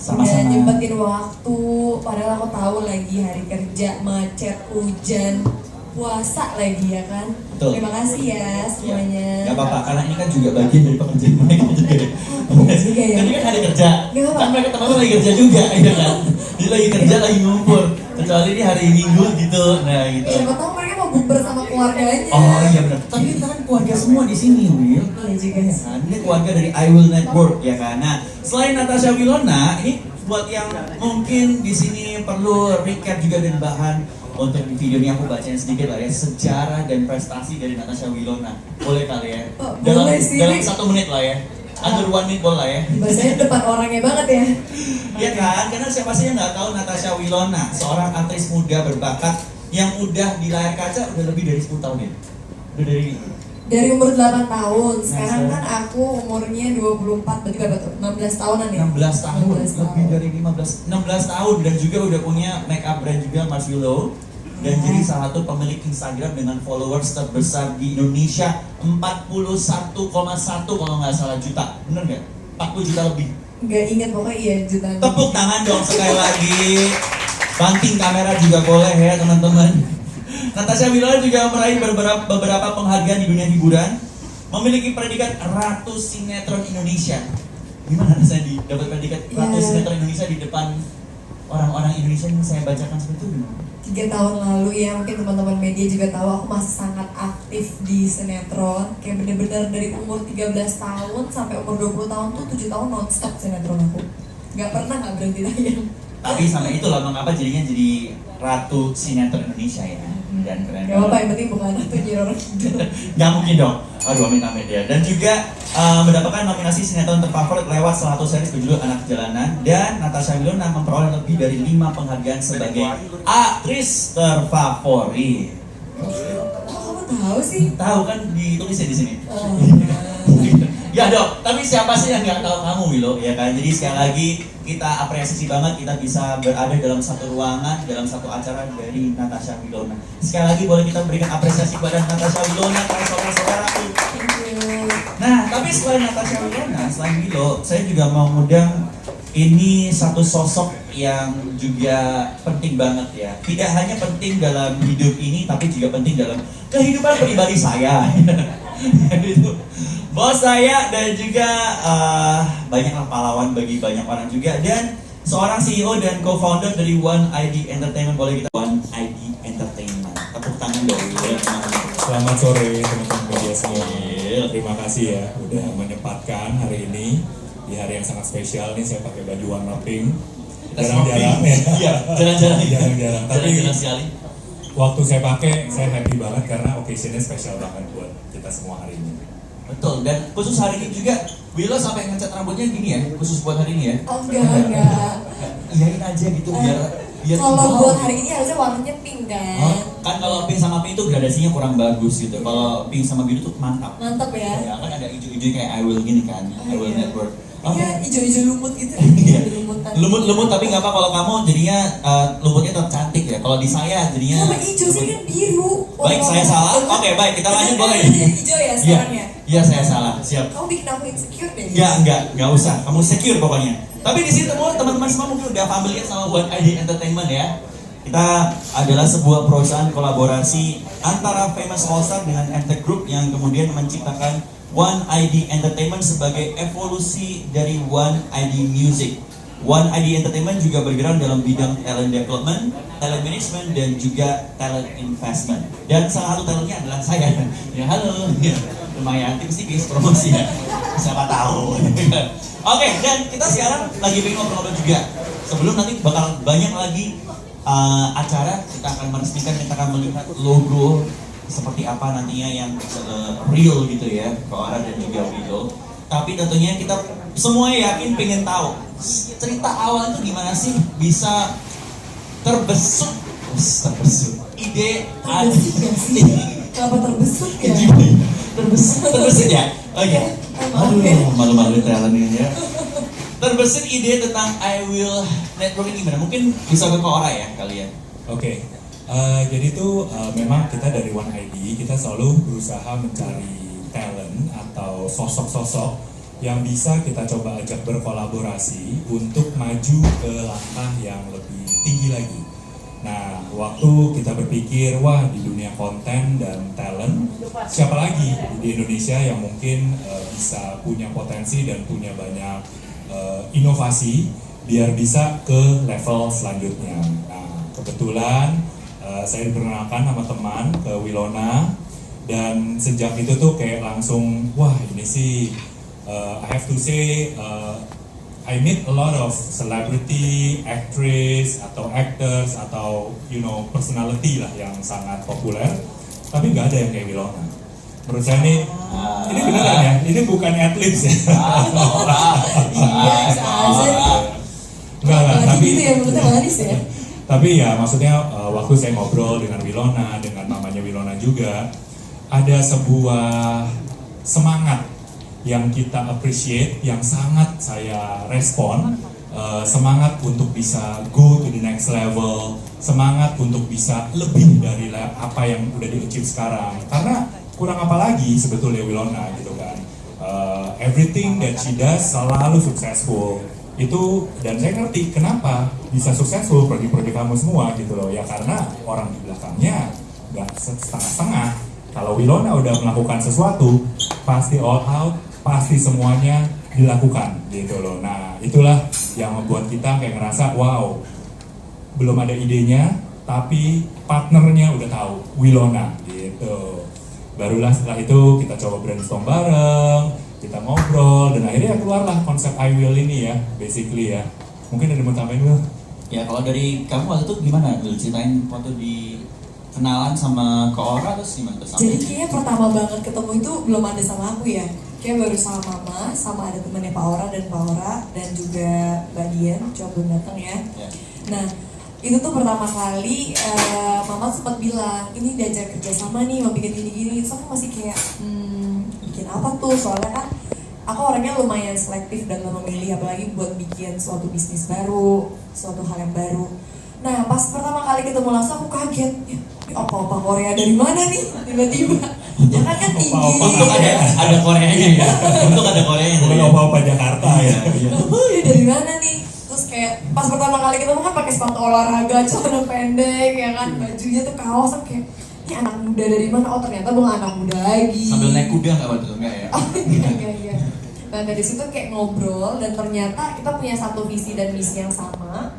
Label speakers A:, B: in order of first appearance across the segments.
A: Udah nyempetin waktu, padahal aku tahu lagi hari kerja, macet, hujan, puasa lagi ya kan.
B: Betul.
A: Terima kasih ya semuanya.
B: Gak apa-apa, karena ini kan juga bagian dari pekerjaan mereka juga.
A: Juga ya.
B: Kan ini kan hari kerja,
A: Gak apa-apa.
B: kan mereka teman-teman lagi kerja juga, ya kan? Dia lagi kerja, lagi ngumpul. Kecuali ini hari Minggu gitu, nah gitu.
A: Siapa tahu mereka mau bukber sama keluarganya.
B: Oh iya benar. Tapi kita kan keluarga semua di sini, Will.
A: Iya juga sih.
B: Nah, ini keluarga dari I Will Network ya kan. Nah, selain Natasha Wilona, ini buat yang mungkin di sini perlu recap juga dan bahan untuk di video ini aku bacain sedikit lah ya sejarah dan prestasi dari Natasha Wilona. Boleh kali ya?
A: Oh,
B: dalam
A: boleh sih.
B: dalam 1 menit lah ya. Under 1 minute boleh lah ya.
A: Bahasanya depan orangnya banget ya.
B: Iya kan? Karena siapa sih yang nggak tahu Natasha Wilona, seorang aktris muda berbakat yang udah di layar kaca udah lebih dari 10 tahun ya. Udah
A: Dari umur 8 tahun, sekarang kan aku umurnya 24, berarti berapa tuh? 16 tahunan ya?
B: 16 tahun,
A: 16 tahun.
B: lebih dari 16 tahun dan juga udah punya makeup brand juga Mars Willow dan jadi salah satu pemilik Instagram dengan followers terbesar di Indonesia 41,1 kalau nggak salah juta, bener nggak? 40 juta lebih.
A: Nggak ingat pokoknya iya jutaan.
B: Tepuk tangan dong sekali lagi. Banting kamera juga boleh ya teman-teman. Natasha Wilona juga meraih beberapa penghargaan di dunia hiburan, memiliki predikat Ratu Sinetron Indonesia. Gimana rasanya dapat predikat Ratu Sinetron Indonesia di depan orang-orang Indonesia yang saya bacakan seperti itu?
A: 3 tahun lalu ya, mungkin teman-teman media juga tahu aku masih sangat aktif di sinetron. Kayak bener-bener dari umur 13 tahun sampai umur 20 tahun tuh 7 tahun non-stop sinetron aku. Gak pernah gak berhenti tayang.
B: Tapi sama itulah mengapa jadinya jadi Ratu Sinetron Indonesia ya. Dan keren.
A: Gak apa-apa, yang penting bukan Ratu Nyiroro Kidul.
B: Gak mungkin dong. Aduh, amit-amit ya. Dan juga mendapatkan nominasi sinetron terfavorit lewat salah satu series berjudul Anak Jalanan. Dan Natasha Wilona memperoleh lebih dari 5 penghargaan sebagai aktris terfavorit.
A: Kok kamu tahu sih?
B: Tahu kan ditulisnya di sini.
A: Oh.
B: Ya dok, tapi siapa sih yang nggak tahu kamu Willow, ya kan? Jadi sekali lagi kita apresiasi banget kita bisa berada dalam satu ruangan, dalam satu acara dari Natasha Wilona. Sekali lagi boleh kita berikan apresiasi kepada Natasha Wilona, para saudara-saudaraku.
A: Thank you.
B: Nah, tapi selain Natasha Wilona, selain Willow, saya juga mau ngundang ini satu sosok yang juga penting banget ya. Tidak hanya penting dalam hidup ini, tapi juga penting dalam kehidupan pribadi saya. Itu bos saya dan juga banyaklah pahlawan bagi banyak orang juga, dan seorang CEO dan co-founder dari One ID Entertainment. Boleh kita One ID Entertainment, tepuk tangan dong.
C: Selamat sore teman-teman media semua. Terima kasih ya udah menyempatkan hari ini di hari yang sangat spesial nih. Saya pakai baju warna pink. Jarang-jarang ya.
B: Iya, jarang-jarang.
C: Jarang-jarang. Tapi
B: Jarang-jarang sekali.
C: waktu saya pakai, saya happy banget karena occasion-nya spesial banget buat kita semua hari ini.
B: Betul, dan khusus hari ini juga Willow sampai ngecat rambutnya gini ya, khusus buat hari ini ya.
A: Oh enggak.
B: Iyain aja gitu biar
A: Kalau buat hari ini harusnya warnanya pink kan?
B: Oh, kan kalau pink sama pink itu gradasinya kurang bagus gitu. Kalau pink sama biru tuh mantap.
A: Mantap ya?
B: Ya kan ada hijau-hijau kayak I Will gini kan, I Will
A: iya.
B: Network.
A: Iya, hijau-hijau lumut gitu.
B: Iya.
A: Lumutan.
B: Lumut tapi nggak apa kalau kamu jadinya lumutnya tetap cantik ya. Kalau di saya jadinya.
A: Sama hijau sih kan biru.
B: Baik, saya salah. Oke, baik, kita lanjut boleh.
A: Hijau ya sekarang ya?
B: Iya, saya salah. Siap.
A: Kamu bikin aku insecure deh.
B: Enggak usah. Kamu secure pokoknya. Tapi di sini teman-teman semua mungkin udah familiar sama One ID Entertainment ya. Kita adalah sebuah perusahaan kolaborasi antara Famous All Star dengan MTech Group yang kemudian menciptakan One ID Entertainment sebagai evolusi dari One ID Music. One ID Entertainment juga bergerak dalam bidang talent development, talent management, dan juga talent investment. Dan salah satu talentnya adalah saya. Ya halo, ya, lumayan tipis-tipis promosi ya. Siapa tahu. Oke, dan kita sekarang lagi pengen ngobrol-ngobrol juga. Sebelum nanti bakal banyak lagi acara, kita akan meresmikan, kita akan melihat logo seperti apa nantinya yang real gitu ya, Koara dan juga Willow. Tapi tentunya kita semua yakin pengen tahu cerita awal itu gimana sih bisa terbesut ide
A: Kenapa terbesut ya?
B: terbesit ya? Oh iya. Aduh, malu-malu talent ini ya. Terbesit ide tentang I Will Network ini gimana? Mungkin bisa ke Koara ya kalian.
C: Oke. Jadi tuh memang kita dari One ID kita selalu berusaha mencari talent atau sosok-sosok yang bisa kita coba ajak berkolaborasi untuk maju ke langkah yang lebih tinggi lagi. Nah, waktu kita berpikir, wah di dunia konten dan talent, siapa lagi di Indonesia yang mungkin bisa punya potensi dan punya banyak inovasi biar bisa ke level selanjutnya. Nah, kebetulan saya diperkenalkan sama teman ke Wilona, dan sejak itu tuh kayak langsung, wah ini sih I have to say I meet a lot of celebrity, actress, atau actors, atau personality lah yang sangat populer, tapi nggak ada yang kayak Wilona. Menurut saya ini beneran ya, ini bukan adlibs ya. Enggak, tapi
A: gitu ya menurutnya manis ya.
C: Tapi ya maksudnya waktu saya ngobrol dengan Wilona, dengan mamanya Wilona juga, ada sebuah semangat yang kita appreciate, yang sangat saya respon, semangat untuk bisa go to the next level, semangat untuk bisa lebih dari apa yang udah di-achieve sekarang. Karena kurang apa lagi sebetulnya Wilona gitu kan. Everything that she does selalu successful. Itu, dan saya ngerti kenapa bisa successful proyek-proyek kamu semua gitu loh. Ya karena orang di belakangnya nggak setengah-setengah. Kalau Wilona udah melakukan sesuatu, pasti all out, pasti semuanya dilakukan gitu loh. Nah itulah yang membuat kita kayak ngerasa wow, belum ada idenya tapi partnernya udah tahu, Wilona gitu. Barulah setelah itu kita coba brainstorm bareng, kita ngobrol, dan akhirnya keluarlah konsep I Will ini ya, basically ya. Mungkin ada mau tambahin, Will?
B: Ya kalau dari kamu waktu itu gimana? Will, ceritain waktu di kenalan sama Kak Ora terus gimana?
A: Jadi kayaknya pertama banget ketemu itu belum ada sama aku ya. Kayak baru sama Mama, sama ada temennya Pak Ora dan Pak Ora, dan juga Mbak Dian, cuma belum datang ya. Nah, itu tuh pertama kali Mama sempat bilang, ini diajak kerja sama nih, mau bikin gini-gini. Terus aku masih kayak, bikin apa tuh? Soalnya kan aku orangnya lumayan selektif dan memilih, apalagi buat bikin suatu bisnis baru, suatu hal yang baru. Nah, pas pertama kali ketemu langsung aku kaget, ini apa-apa Korea dari mana nih? Tiba-tiba, ya kan tinggi.
B: Untuk ada Koreanya ya, untuk ada Koreanya.
C: Bukan apa-apa Jakarta ya.
A: Ya dari mana nih? Terus kayak pas pertama kali ketemu kan pakai sepatu olahraga, celana pendek, ya kan, bajunya tuh kaos, kayak ini anak muda dari mana? Oh ternyata bukan anak muda lagi.
B: Sambil naik kuda nggak waktu itu enggak ya?
A: Oh iya. Nah dari situ kayak ngobrol, dan ternyata kita punya satu visi dan misi yang sama.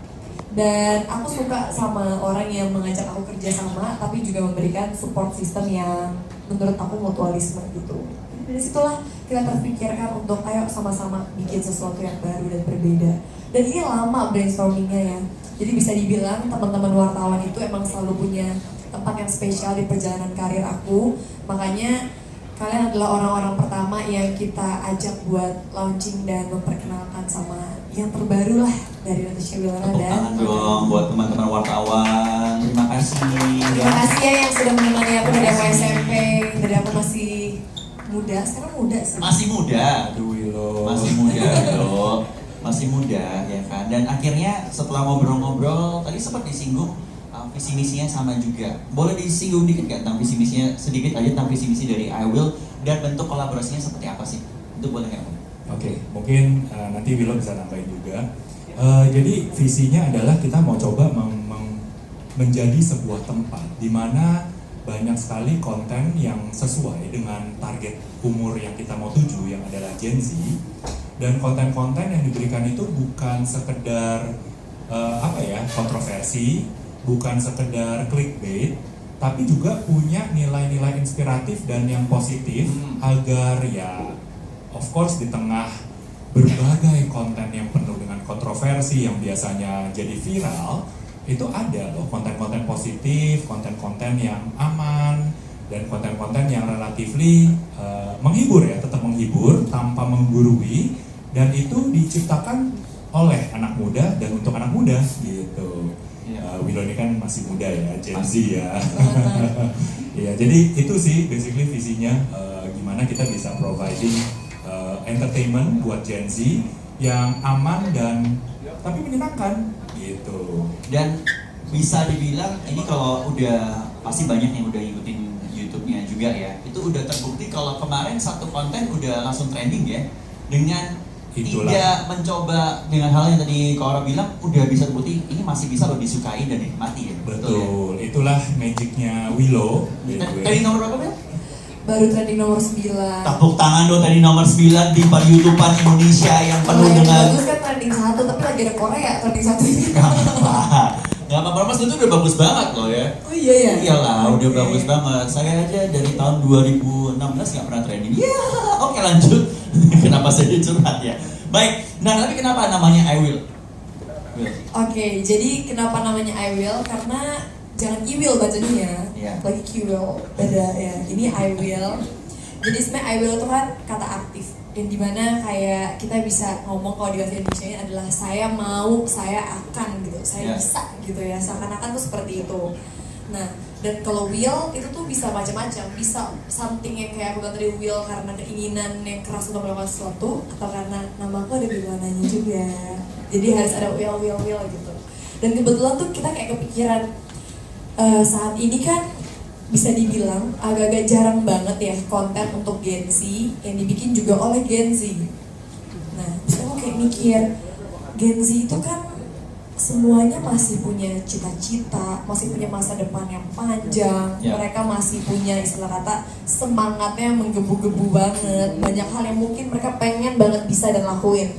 A: Dan aku suka sama orang yang mengajak aku kerja sama, tapi juga memberikan support system yang menurut aku mutualisme gitu. Dari situlah kita terpikirkan untuk ayo sama-sama bikin sesuatu yang baru dan berbeda. Dan ini lama brainstormingnya ya. Jadi bisa dibilang teman-teman wartawan itu emang selalu punya tempat yang spesial di perjalanan karir aku. Makanya kalian adalah orang-orang pertama yang kita ajak buat launching dan memperkenalkan sama yang terbaru lah dari Natasha Wilona.
B: Tepuk tangan dong buat teman-teman wartawan. Terima kasih.
A: Terima kasih ya yang sudah menemani aku dari aku SMP, dari aku masih muda, sekarang muda sih.
B: Masih muda.
C: Aduh Willo.
B: Masih muda loh. Masih muda ya kan. Dan akhirnya setelah ngobrol-ngobrol tadi sempat disinggung visi misinya sama juga. Boleh disinggung dikit kan tentang visi misinya, sedikit aja tentang visi misi dari I Will dan bentuk kolaborasinya seperti apa sih? Itu boleh nggak?
C: Oke, mungkin nanti Willo bisa nambahin juga. Jadi visinya adalah kita mau coba menjadi sebuah tempat di mana banyak sekali konten yang sesuai dengan target umur yang kita mau tuju, yang adalah Gen Z. Dan konten-konten yang diberikan itu bukan sekedar kontroversi, bukan sekedar clickbait, tapi juga punya nilai-nilai inspiratif dan yang positif agar ya of course di tengah berbagai konten yang penuh dengan kontroversi yang biasanya jadi viral, itu ada loh konten-konten positif, konten-konten yang aman, dan konten-konten yang relatifly menghibur ya, tetap menghibur tanpa menggurui, dan itu diciptakan oleh anak muda dan untuk anak muda gitu. Willo ini kan masih muda ya, Gen Z ya. Ya, jadi itu sih basically visinya, gimana kita bisa providing entertainment buat Gen Z yang aman dan tapi menyenangkan gitu.
B: Dan bisa dibilang ini kalau udah pasti banyak yang udah ngikutin YouTube-nya juga ya. Itu udah terbukti kalau kemarin satu konten udah langsung trending ya. dengan
C: Itulah.
B: tidak mencoba dengan hal yang tadi Kak Aura bilang udah bisa terbukti ini masih bisa loh disukai dan dinikmati ya.
C: Betul, itulah magicnya Willow.
B: Ya? Tadi nomor berapa ya?
A: Baru trending nomor 9.
B: Tepuk tangan dong tadi nomor 9 di YouTubean Indonesia yang penuh
A: Yang
B: dengan
A: bagus kan trending 1, tapi lagi ada Korea trending 1 ini.
B: Gak apa-apa mas, itu udah bagus banget loh ya.
A: Oh iya ya?
B: Iyalah, udah
A: Oke.
B: bagus banget. Saya aja dari tahun 2016 gak pernah trending. Ya, oke lanjut. Kenapa saya curhat ya? Baik, nah tapi kenapa namanya I Will?
A: Oke, jadi kenapa namanya I Will? Karena jangan I Will bacanya ya,
B: Iya.
A: lagi Q Will, beda ya. Ini I Will. Jadi sebenarnya I Will itu kan kata aktif, yang dimana kayak kita bisa ngomong kalau di bahasa Indonesia adalah saya mau, saya akan gitu, saya
B: Iya.
A: bisa gitu ya. Seakan-akan tuh seperti itu. Nah, dan kalau will itu tuh bisa macam-macam, bisa something yang kayak aku bilang tadi, will karena keinginan yang keras untuk melakukan sesuatu, atau karena namaku ada di mananya juga. Jadi harus ada will gitu. Dan kebetulan tuh kita kayak kepikiran saat ini kan bisa dibilang agak-agak jarang banget ya konten untuk Gen Z yang dibikin juga oleh Gen Z. Nah, terus aku kayak mikir, Gen Z itu kan semuanya masih punya cita-cita, masih punya masa depan yang panjang.
B: Ya.
A: Mereka masih punya istilah kata semangatnya menggebu-gebu banget. Banyak hal yang mungkin mereka pengen banget bisa dan lakuin.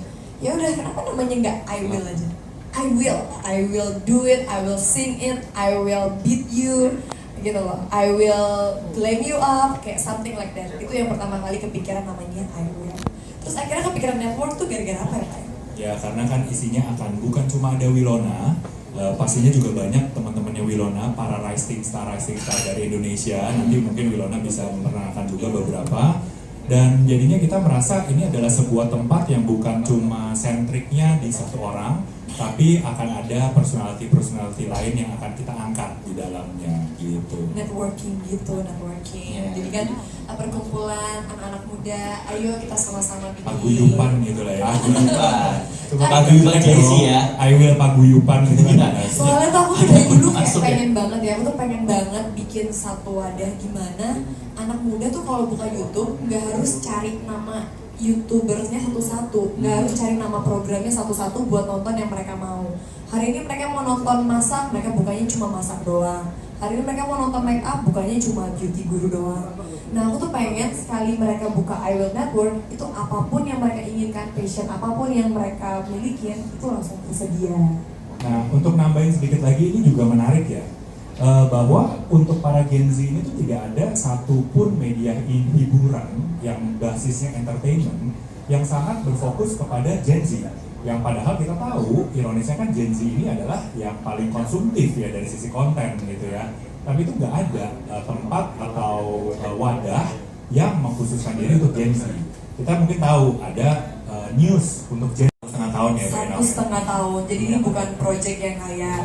A: Ya udah, kenapa namanya nggak I will aja? I will do it, I will sing it, I will beat you, gitu loh. I will blame you up, kayak something like that. Itu yang pertama kali kepikiran namanya I will. Terus akhirnya kepikiran network tuh gara-gara apa ya, Pak?
C: Ya karena kan isinya akan bukan cuma ada Wilona, pastinya juga banyak teman-temannya Wilona, para rising star dari Indonesia. Nanti mungkin Wilona bisa memperkenalkan juga beberapa. Dan jadinya kita merasa ini adalah sebuah tempat yang bukan cuma sentriknya di satu orang, tapi akan ada personality lain yang akan kita angkat di dalamnya gitu.
A: Networking gitu, networking.
B: Yeah.
A: Jadi kan perkumpulan anak-anak muda, ayo kita sama-sama bikin
C: Paguyupan gitu lah ya.
B: Paguyupan.
C: Coba
B: Paguyupan
C: Jay
B: Jay-Z ya.
C: I will paguyupan gitu kan.
A: Soalnya tuh aku dari dulu kayak
B: Masuk ya?
A: pengen banget ya, aku tuh pengen banget bikin satu wadah gimana anak muda tuh kalau buka YouTube nggak harus cari nama YouTubersnya satu-satu, nggak harus cari nama programnya satu-satu buat nonton yang mereka mau. Hari ini mereka mau nonton masak, mereka bukanya cuma masak doang. Hari ini mereka mau nonton make up, bukannya cuma beauty guru doang. Nah aku tuh pengen sekali mereka buka I Will Network, itu apapun yang mereka inginkan, passion apapun yang mereka miliki, itu langsung tersedia.
C: Nah, untuk nambahin sedikit lagi, ini juga menarik ya, bahwa untuk para Gen Z ini tuh tidak ada satupun media hiburan yang basisnya entertainment yang sangat berfokus kepada Gen Z. Yang padahal kita tahu, ironisnya kan Gen Z ini adalah yang paling konsumtif ya dari sisi konten gitu ya. Tapi itu nggak ada tempat atau wadah yang mengkhususkan diri untuk Gen Z. Kita mungkin tahu ada news untuk Gen Z setengah tahun ya, Mbak Ina?
A: 1,5 tahun, jadi ini bukan project yang kayak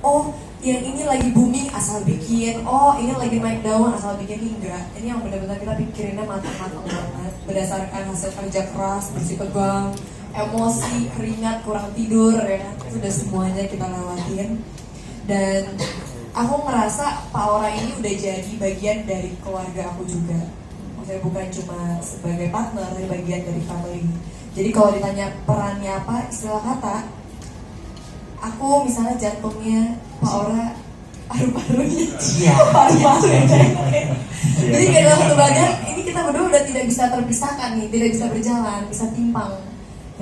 A: oh yang ini lagi booming asal bikin, oh ini lagi naik daun asal bikin, enggak. Ini yang benar-benar kita pikirinnya matang-matang banget berdasarkan hasil kerja keras, bersih pegang, emosi, keringat, kurang tidur ya kan, itu udah semuanya kita lewatin. Dan aku ngerasa Pak Aura ini udah jadi bagian dari keluarga aku juga. Maksudnya bukan cuma sebagai partner, tapi bagian dari family. Jadi kalau ditanya perannya apa, istilah kata, aku misalnya jantungnya, Pak Aura paru-parunya.
B: Iya.
A: Paru-parunya.
C: Iya.
A: Jadi kayak dalam satu badan, ini kita berdua udah tidak bisa terpisahkan nih, tidak bisa berjalan, bisa timpang.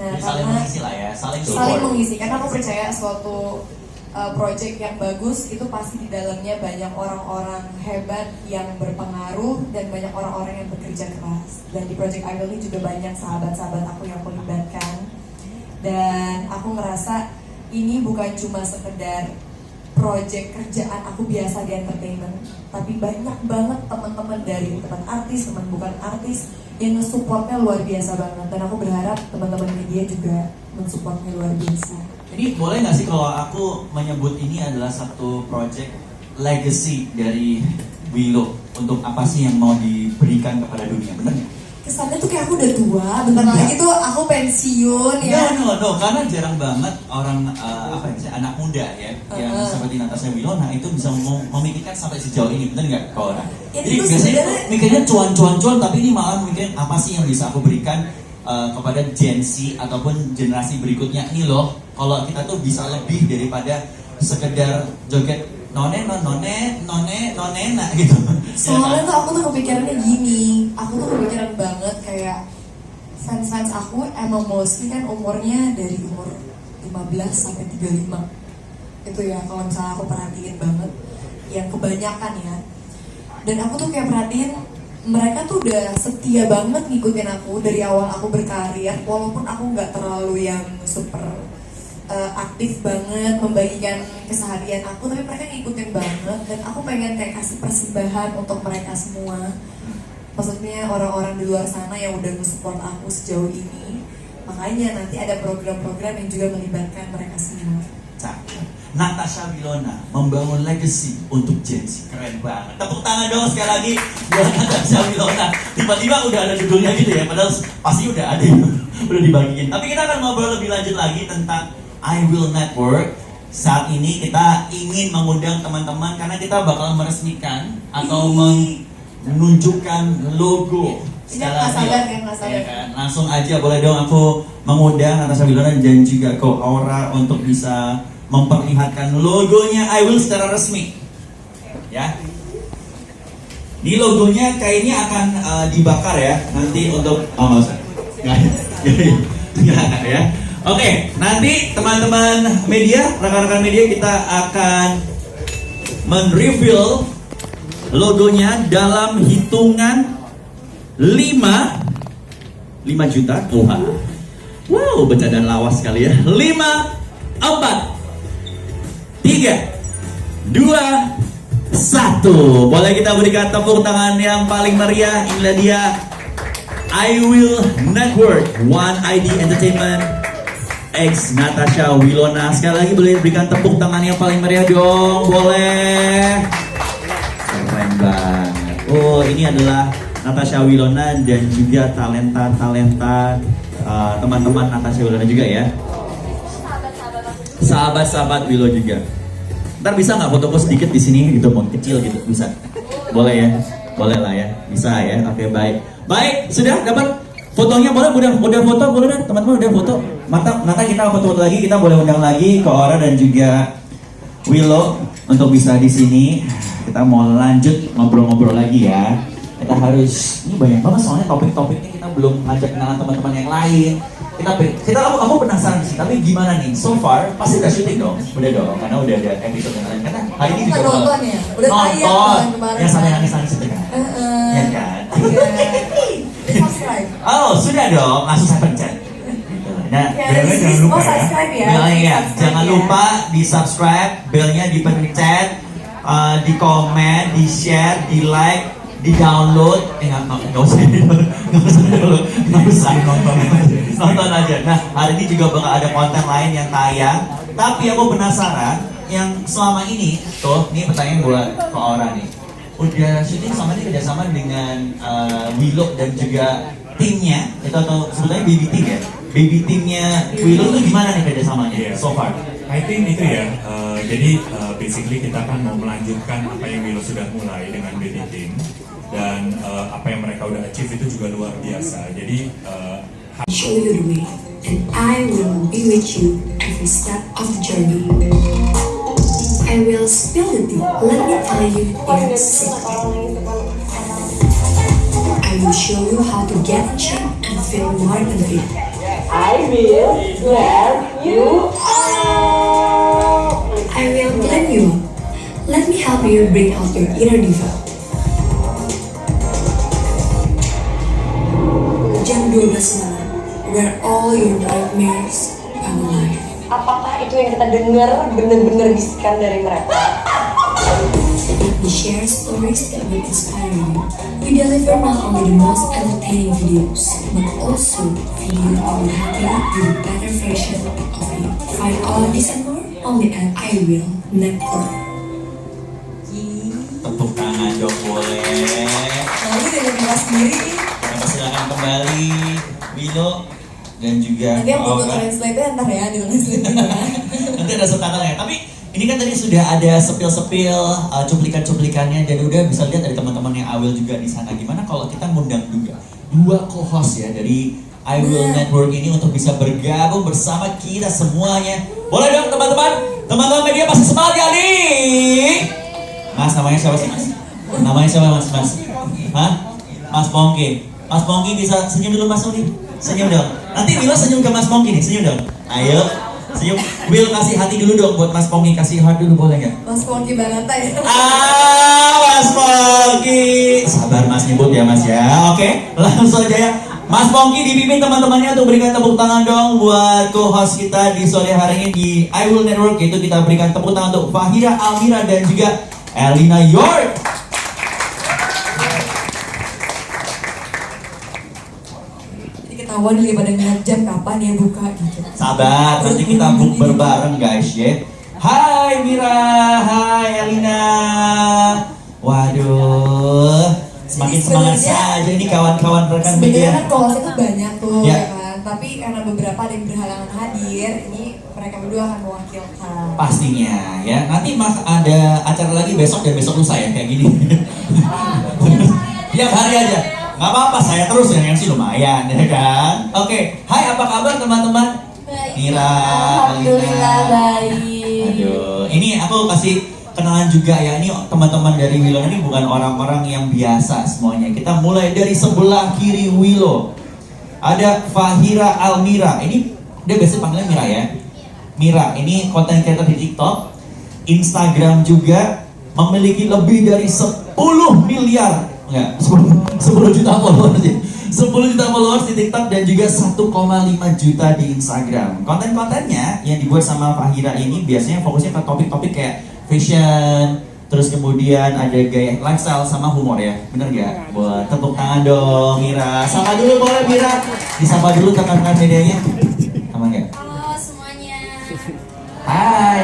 A: Nah,
B: Jadi saling
A: karena
B: mengisi lah ya, saling
A: saling
B: support.
A: mengisi, karena aku percaya suatu project yang bagus itu pasti di dalamnya banyak orang-orang hebat yang berpengaruh dan banyak orang-orang yang bekerja keras. Dan di project I Will ini juga banyak sahabat-sahabat aku yang aku libatkan. Dan aku ngerasa ini bukan cuma sekedar project kerjaan aku biasa di entertainment, tapi banyak banget teman-teman dari teman artis, teman bukan artis yang supportnya luar biasa banget. Dan aku berharap teman-teman media juga mensupportnya luar biasa.
B: Jadi boleh nggak sih kalau aku menyebut ini adalah satu project legacy dari Willow untuk apa sih yang mau diberikan kepada dunia, bener nggak?
A: Kesannya tuh kayak aku udah tua, bentar lagi tuh aku pensiun ya.
B: No, karena jarang banget orang apa ya, misalnya anak muda ya yang seperti Natasha Wilona itu bisa memikirkan sampai sejauh ini, bener nggak kalau orang?
A: Ya,
B: Jadi
A: itu
B: biasanya
A: sebenarnya-
B: mikirnya cuan, tapi ini malah mikirin apa sih yang bisa aku berikan kepada Gen Z ataupun generasi berikutnya, ini loh, kalau kita tuh bisa lebih daripada sekedar joget none gitu.
A: Soalnya tuh aku tuh kepikirannya gini, aku tuh kepikiran banget kayak fans aku emang mostly kan umurnya dari umur 15 sampai 35. Itu ya kalau misalnya aku perhatiin banget, yang kebanyakan ya. Dan aku tuh kayak perhatiin mereka tuh udah setia banget ngikutin aku dari awal aku berkarir, walaupun aku nggak terlalu yang super aktif banget membagikan keseharian aku, tapi mereka ngikutin banget dan aku pengen kayak kasih persembahan untuk mereka semua. Maksudnya orang-orang di luar sana yang udah nge-support aku sejauh ini, makanya nanti ada program-program yang juga melibatkan mereka semua.
B: Cakep. Natasha Wilona membangun legacy untuk Gen Z. Keren banget. Tepuk tangan dong sekali lagi buat Natasha Wilona. Tiba-tiba udah ada judulnya gitu ya, padahal pasti udah ada udah dibagiin. Tapi kita akan ngobrol lebih lanjut lagi tentang I Will Network. Saat ini kita ingin mengundang teman-teman karena kita bakal meresmikan atau menunjukkan logo.
A: Ini nggak sabar ya, nggak sabar.
B: Ya kan? Langsung aja boleh dong aku mengundang Natasha Wilona dan juga Ko Aura untuk bisa memperlihatkan logonya I Will secara resmi. Ya. Di logonya kayaknya akan dibakar ya nanti untuk nggak usah. Nggak ya. Oke, nanti teman-teman media, rekan-rekan media kita akan men-reveal logonya dalam hitungan 5 juta. Wow, bercandaan lawas sekali ya. 5, 4, 3, 2, 1. Boleh kita berikan tepuk tangan yang paling meriah. Inilah dia I Will Network, One ID Entertainment X Natasha Wilona. Sekali lagi boleh berikan tepuk tangan yang paling meriah dong. Boleh. Keren banget. Oh, ini adalah Natasha Wilona dan juga talenta-talenta teman-teman Natasha Wilona juga ya. Sahabat-sahabat Willow juga. Ntar bisa nggak foto sedikit di sini gitu, mau kecil gitu, bisa? Boleh ya, boleh lah ya, bisa ya. Oke, baik, sudah dapat fotonya, boleh, udah foto, boleh deh teman-teman, udah foto. Mantap, nanti kita foto-foto lagi, kita boleh undang lagi ke Aura dan juga Willow untuk bisa di sini. Kita mau lanjut ngobrol-ngobrol lagi ya. Kita harus, ini banyak banget soalnya topik-topiknya, kita belum ngajak kenalan teman-teman yang lain. Aku penasaran sih, tapi gimana nih? So far pasti udah syuting dong, udah dong, karena udah ada episode yang lain. Karena hari ini juga
A: nonton ya, udah tayang kemarin.
B: Yang sampai nangis-nangis itu kan? Ya kan?
A: Subscribe.
B: Oh, sudah dong, langsung saya pencet. Nah,
C: belnya jangan lupa ya.
A: Subscribe ya.
B: belnya jangan lupa di subscribe, belnya dipencet, di komen, di share, di like, di download. Nggak usah nonton aja. Nah, hari ini juga bakal ada konten lain yang tayang. Tapi aku penasaran, yang selama ini tuh, ini pertanyaan buat Kak Aura nih. Udah syuting sama ini kerjasama dengan Willow dan juga timnya, itu atau sebetulnya baby team ya? Baby teamnya Willow itu gimana nih kerjasamanya so far?
C: I think itu ya, jadi basically kita kan mau melanjutkan apa yang Willow sudah mulai dengan baby team. Dan apa yang mereka udah achieve itu juga luar biasa. Jadi
D: show you the way, and I will be with you every step of the journey. I will spill the tea. Let me tell you their secret. I will show you how to get in shape and feel more than fit.
E: I will bless you all.
D: I will blend you up. Let me help you bring out your inner diva. Jam 12 malam, where all your nightmares come alive.
E: Apakah itu yang kita dengar benar-benar bisikan dari mereka?
D: We share stories that will inspire you. We deliver not only the most entertaining videos, but also videos that will help you be a better version of you. Find all of this and more only at I Will Network.
B: Tepuk tangan dong boleh.
A: Lalu dari kita sendiri nih.
B: Kita silakan kembali Willow dan juga
A: Nanti yang butuh
B: Aura.
A: translate ya ntar ya di translate juga.
B: Nanti ada subtitlenya. Tapi ini kan tadi sudah ada sepil-sepil cuplikan-cuplikannya, jadi udah bisa lihat dari teman-teman yang awal juga di sana. Gimana kalau kita ngundang juga 2 co-host ya dari I Will Network ini untuk bisa bergabung bersama kita semuanya. Boleh dong teman-teman? Teman-teman media pasti semangat ya nih. Mas, namanya siapa sih mas? Namanya siapa mas? Hah? Mas Pongki. Mas Pongki bisa senyum dulu mas Pongki? Senyum dong. Nanti Milo senyum ke Mas Pongki nih, senyum dong. Ayo, senyum. Will kasih hati dulu dong buat Mas Pongki, kasih heart dulu boleh nggak?
A: Mas Pongki Barata ya.
B: Mas Pongki. Sabar mas nyebut ya mas ya. Oke, langsung aja ya. Mas Pongki dipimpin teman-temannya untuk berikan tepuk tangan dong buat co-host kita di sore hari ini di I Will Network. Itu kita berikan tepuk tangan untuk Fahira Almira dan juga Elina York.
A: Jadi ketahuan daripada ngeliat jam kapan ya buka gitu.
B: Sabar, nanti kita bukber bareng guys ya. Hai Mira, hai Elina. Waduh, semakin
A: Jadi
B: semangat
A: sebenarnya-
B: saja ini kawan-kawan rekan
A: Sebenarnya
B: media.
A: kan kelas itu banyak tuh
B: Ya.
A: ya kan. Tapi karena beberapa ada yang berhalangan hadir, ini mereka berdua akan mewakilkan.
B: Pastinya ya. Nanti ada acara lagi besok dan besok lusa ya kayak gini. Tiap hari aja. Nggak apa-apa, saya terus yang MC lumayan ya kan. Oke, hai apa kabar teman-teman? Mira,
E: Alhamdulillah
B: Alina.
E: baik.
B: Aduh, ini aku kasih kenalan juga ya. Ini teman-teman dari Willow ini bukan orang-orang yang biasa semuanya. Kita mulai dari sebelah kiri Willow. Ada Fahira Almira. Ini dia biasa panggilnya Mira ya. Mira ini content creator di TikTok, Instagram juga, memiliki lebih dari 10 miliar, enggak, 10 juta followers ya. 10 juta followers di TikTok dan juga 1,5 juta di Instagram. Konten-kontennya yang dibuat sama Fahira ini biasanya fokusnya ke topik-topik kayak fashion, terus kemudian ada gaya lifestyle sama humor ya. Bener gak? Buat tepuk tangan dong Mira. Sapa dulu boleh Mira? Disapa dulu rekan-rekan medianya. Aman gak?
F: Halo semuanya.
B: Hai.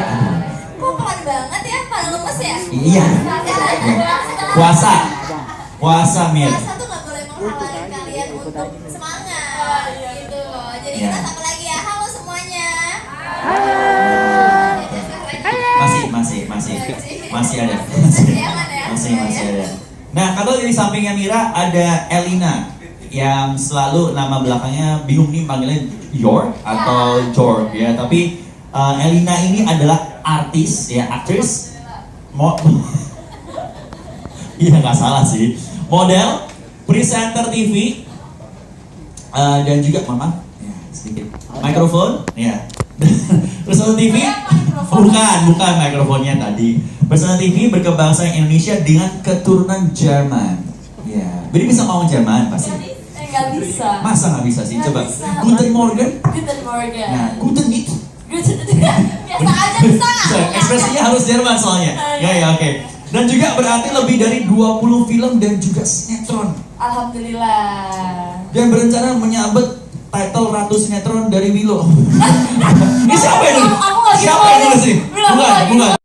F: Kok pelan banget ya? Pada lemes ya?
B: Iya. Puasa. Puasa Mir.
F: Puasa tuh nggak boleh menghalangi kalian untuk semangat gitu. Jadi
B: Iya.
F: kita sapa lagi ya. Halo semuanya.
B: Masih ada.
F: Masih aman ya?
B: Masih ada. Nah, kalau di sampingnya Mira ada Elina yang selalu nama belakangnya bingung nih panggilnya York atau Jorg ya, tapi Elina ini adalah artis ya, aktris. Iya nggak salah sih. Model, presenter TV, dan juga mama ya, sedikit mikrofon ya. Presenter TV bukan mikrofonnya tadi. Presenter TV berkebangsaan Indonesia dengan keturunan Jerman. Ya, jadi bisa ngomong Jerman pasti.
E: Nggak bisa.
B: Masa nggak bisa sih?
E: Nggak
B: Coba.
E: bisa.
B: Guten Morgen.
E: Guten Morgen.
B: Nah, Guten nicht.
F: Biasa aja bisa.
B: Ekspresinya harus Jerman soalnya. Ya, oke. Dan juga berarti lebih dari 20 film dan juga sinetron.
E: Alhamdulillah.
B: Dan berencana menyabet title Ratu Sinetron dari Willow. Ini siapa ini?
E: Aku lagi
B: Siapa
E: mau.
B: ini sih?
E: Belum,
B: Bukan,
E: lagi
B: bukan.